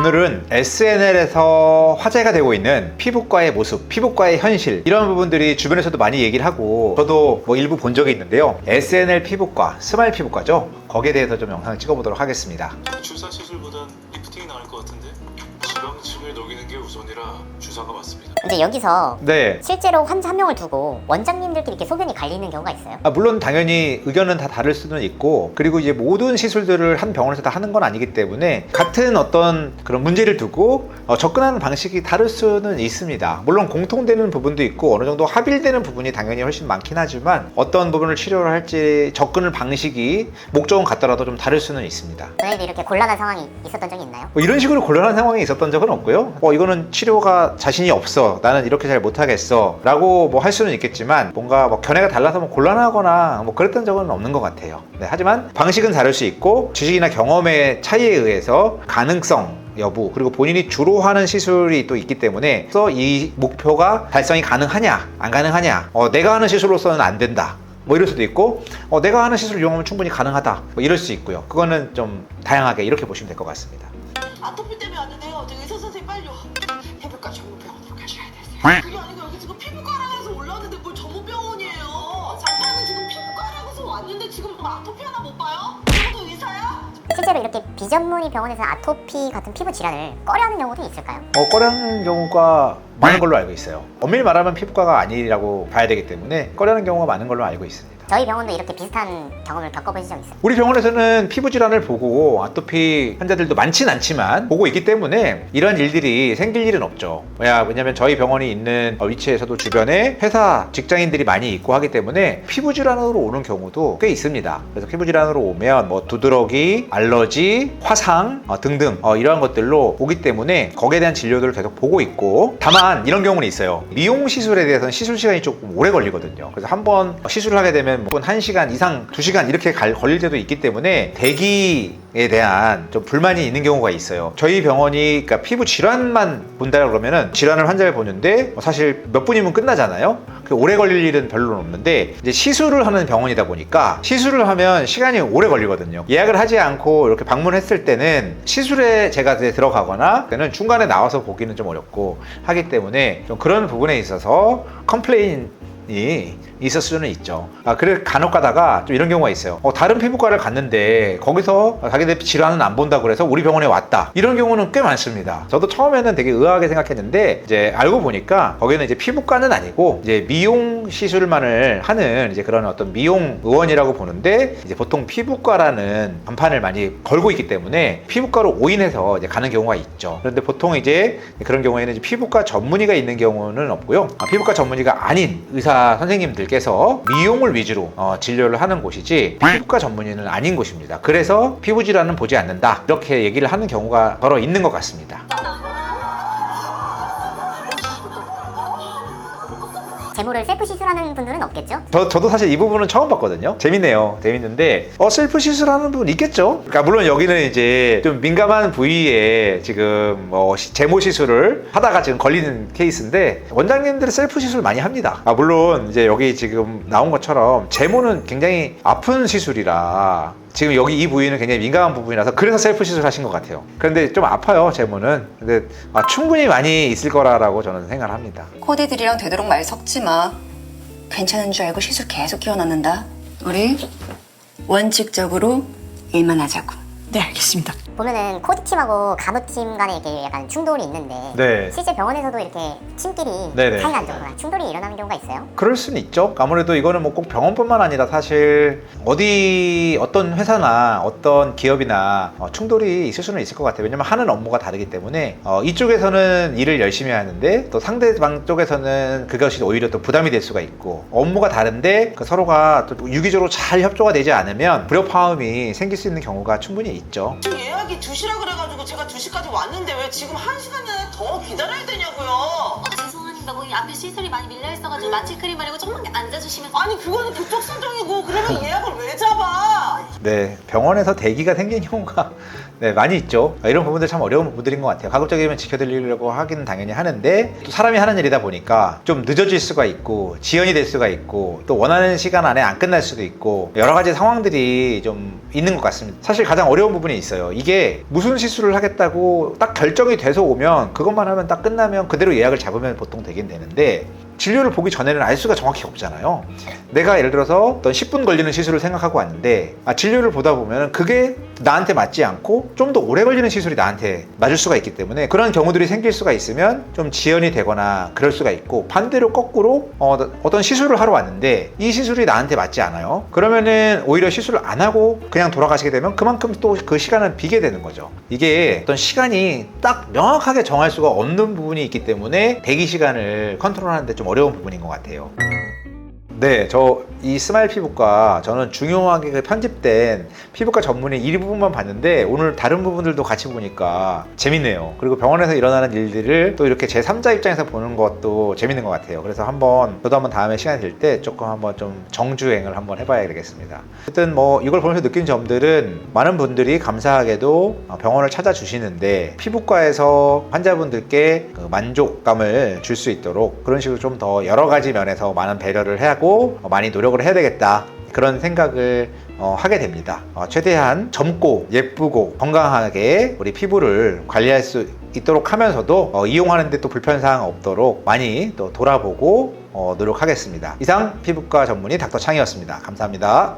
오늘은 SNL에서 화제가 되고 있는 피부과의 모습, 피부과의 현실, 이런 부분들이 주변에서도 많이 얘기를 하고 저도 뭐 일부 본 적이 있는데요. SNL 피부과, 스마일 피부과죠. 거기에 대해서 좀 영상을 찍어보도록 하겠습니다. 주사 시술보단 리프팅이 나을 것 같은데? 지방층을 녹이는 게 우선이라 주사가 맞습니다. 근데 여기서 네. 실제로 환자 한 명을 두고 원장님들끼리 이렇게 소견이 갈리는 경우가 있어요? 물론 당연히 의견은 다 다를 수는 있고, 그리고 이제 모든 시술들을 한 병원에서 다 하는 건 아니기 때문에 같은 어떤 그런 문제를 두고 접근하는 방식이 다를 수는 있습니다. 물론 공통되는 부분도 있고 어느 정도 합일되는 부분이 당연히 훨씬 많긴 하지만 어떤 부분을 치료를 할지 접근을 방식이 목적은 같더라도 좀 다를 수는 있습니다. 저희도 이렇게 곤란한 상황이 있었던 적이 있나요? 이런 식으로 곤란한 상황이 있었던 적은 없고요. 이거는 치료가 자신이 없어, 나는 이렇게 잘 못하겠어 라고 뭐 할 수는 있겠지만 뭔가 뭐 견해가 달라서 뭐 곤란하거나 뭐 그랬던 적은 없는 것 같아요. 네, 하지만 방식은 다를 수 있고 지식이나 경험의 차이에 의해서 가능성 여부, 그리고 본인이 주로 하는 시술이 또 있기 때문에 그래서 이 목표가 달성이 가능하냐 안 가능하냐, 내가 하는 시술로서는 안 된다 뭐 이럴 수도 있고, 내가 하는 시술을 이용하면 충분히 가능하다 뭐 이럴 수 있고요. 그거는 좀 다양하게 이렇게 보시면 될 것 같습니다. 아토피 때문에 왔는데요. 저기 의사 선생님 빨리요. 해볼까 전문병원으로 가셔야 되세요. 그게 아니고 여기 지금 피부과라고 해서 올라왔는데 뭘 전문병원이에요. 잠깐은 지금 피부과라고 해서 왔는데 지금 아토피 하나 못 봐요? 이것도 의사야? 실제로 이렇게 비전문의 병원에서 아토피 같은 피부 질환을 꺼려하는 경우도 있을까요? 꺼려하는 경우가 많은 걸로 알고 있어요. 엄밀히 말하면 피부과가 아니라고 봐야 되기 때문에 꺼려하는 경우가 많은 걸로 알고 있습니다. 저희 병원도 이렇게 비슷한 경험을 겪어보신 적 있어요? 우리 병원에서는 피부 질환을 보고 아토피 환자들도 많진 않지만 보고 있기 때문에 이런 일들이 생길 일은 없죠. 왜냐면 저희 병원이 있는 위치에서도 주변에 회사 직장인들이 많이 있고 하기 때문에 피부 질환으로 오는 경우도 꽤 있습니다. 그래서 피부 질환으로 오면 뭐 두드러기, 알러지, 화상 등등 이러한 것들로 오기 때문에 거기에 대한 진료들을 계속 보고 있고, 다만 이런 경우는 있어요. 미용 시술에 대해서는 시술 시간이 조금 오래 걸리거든요. 그래서 한번 시술을 하게 되면 1시간 이상, 2시간 이렇게 걸릴 때도 있기 때문에 대기에 대한 좀 불만이 있는 경우가 있어요. 저희 병원이 그러니까 피부 질환만 본다 그러면은 질환을 환자를 보는데 사실 몇 분이면 끝나잖아요. 오래 걸릴 일은 별로 없는데 이제 시술을 하는 병원이다 보니까 시술을 하면 시간이 오래 걸리거든요. 예약을 하지 않고 이렇게 방문했을 때는 시술에 제가 들어가거나 때는 중간에 나와서 보기는 좀 어렵고 하기 때문에 좀 그런 부분에 있어서 컴플레인이 있을 수는 있죠. 그래 간혹 가다가 좀 이런 경우가 있어요. 다른 피부과를 갔는데 거기서 자기들 질환은 안 본다고 그래서 우리 병원에 왔다, 이런 경우는 꽤 많습니다. 저도 처음에는 되게 의아하게 생각했는데 이제 알고 보니까 거기는 이제 피부과는 아니고 이제 미용 시술만을 하는 이제 그런 어떤 미용 의원이라고 보는데, 이제 보통 피부과라는 간판을 많이 걸고 있기 때문에 피부과로 오인해서 이제 가는 경우가 있죠. 그런데 보통 이제 그런 경우에는 이제 피부과 전문의가 있는 경우는 없고요. 피부과 전문의가 아닌 의사 선생님들 께서 미용을 위주로 진료를 하는 곳이지 피부과 전문의는 아닌 곳입니다. 그래서 피부 질환은 보지 않는다 이렇게 얘기를 하는 경우가 더러 있는 것 같습니다. 제모를 셀프 시술하는 분들은 없겠죠? 저도 사실 이 부분은 처음 봤거든요. 재밌네요. 재밌는데 셀프 시술하는 분 있겠죠? 그러니까 물론 여기는 이제 좀 민감한 부위에 지금 제모 시술을 하다가 지금 걸리는 케이스인데 원장님들은 셀프 시술 많이 합니다. 물론 이제 여기 지금 나온 것처럼 제모는 굉장히 아픈 시술이라 지금 여기 이 부위는 굉장히 민감한 부분이라서 그래서 셀프 시술 하신 것 같아요. 그런데 좀 아파요, 제모는. 근데 충분히 많이 있을 거라고 저는 생각을 합니다. 코디들이랑 되도록 말 섞지 마. 괜찮은 줄 알고 시술 계속 키워놨는다. 우리 원칙적으로 일만 하자고. 네, 알겠습니다. 보면은 코디팀하고 간호팀 간에 이렇게 약간 충돌이 있는데 네. 실제 병원에서도 이렇게 팀끼리 네네. 사이가 안 좋거나 충돌이 일어나는 경우가 있어요? 그럴 수는 있죠. 아무래도 이거는 뭐 꼭 병원뿐만 아니라 사실 어떤 회사나 어떤 기업이나 충돌이 있을 수는 있을 것 같아요. 왜냐면 하는 업무가 다르기 때문에 이쪽에서는 일을 열심히 하는데 또 상대방 쪽에서는 그것이 오히려 또 부담이 될 수가 있고, 업무가 다른데 서로가 또 유기적으로 잘 협조가 되지 않으면 불협화음이 생길 수 있는 경우가 충분히 있죠. 지금 예약이 2시라 그래가지고 제가 2시까지 왔는데 왜 지금 1시간이나 더 기다려야 되냐고요. 죄송합니다. 뭐 앞에 시술이 많이 밀려 있어가지고 마취 크림 바르고 조금만 앉아주시면. 아니 그거는 그쪽 사정이고 그러면 예약을 왜 잡아? 네, 병원에서 대기가 생긴 경우가 네, 많이 있죠. 이런 부분들 참 어려운 부분들인 것 같아요. 가급적이면 지켜드리려고 하기는 당연히 하는데 또 사람이 하는 일이다 보니까 좀 늦어질 수가 있고 지연이 될 수가 있고 또 원하는 시간 안에 안 끝날 수도 있고 여러 가지 상황들이 좀 있는 것 같습니다. 사실 가장 어려운 부분이 있어요. 이게 무슨 시술을 하겠다고 딱 결정이 돼서 오면 그것만 하면 딱 끝나면 그대로 예약을 잡으면 보통 되긴 되는데 진료를 보기 전에는 알 수가 정확히 없잖아요. 내가 예를 들어서 어떤 10분 걸리는 시술을 생각하고 왔는데 진료를 보다 보면 그게 나한테 맞지 않고 좀 더 오래 걸리는 시술이 나한테 맞을 수가 있기 때문에 그런 경우들이 생길 수가 있으면 좀 지연이 되거나 그럴 수가 있고 반대로 거꾸로 어떤 시술을 하러 왔는데 이 시술이 나한테 맞지 않아요. 그러면은 오히려 시술을 안 하고 그냥 돌아가시게 되면 그만큼 또 그 시간은 비게 되는 거죠. 이게 어떤 시간이 딱 명확하게 정할 수가 없는 부분이 있기 때문에 대기 시간을 컨트롤하는데 좀 어려운 부분인 것 같아요. 네, 저 이 스마일 피부과 저는 중요하게 그 편집된 피부과 전문의 일부분만 봤는데 오늘 다른 부분들도 같이 보니까 재밌네요. 그리고 병원에서 일어나는 일들을 또 이렇게 제3자 입장에서 보는 것도 재밌는 것 같아요. 그래서 저도 한번 다음에 시간이 될 때 조금 한번 좀 정주행을 한번 해봐야 되겠습니다. 어쨌든 뭐 이걸 보면서 느낀 점들은 많은 분들이 감사하게도 병원을 찾아주시는데 피부과에서 환자분들께 그 만족감을 줄 수 있도록 그런 식으로 좀 더 여러 가지 면에서 많은 배려를 하고 많이 노력을 해야 되겠다 그런 생각을 하게 됩니다. 최대한 젊고 예쁘고 건강하게 우리 피부를 관리할 수 있도록 하면서도 이용하는데 또 불편사항 없도록 많이 또 돌아보고 노력하겠습니다. 이상 피부과 전문의 닥터 창이었습니다. 감사합니다.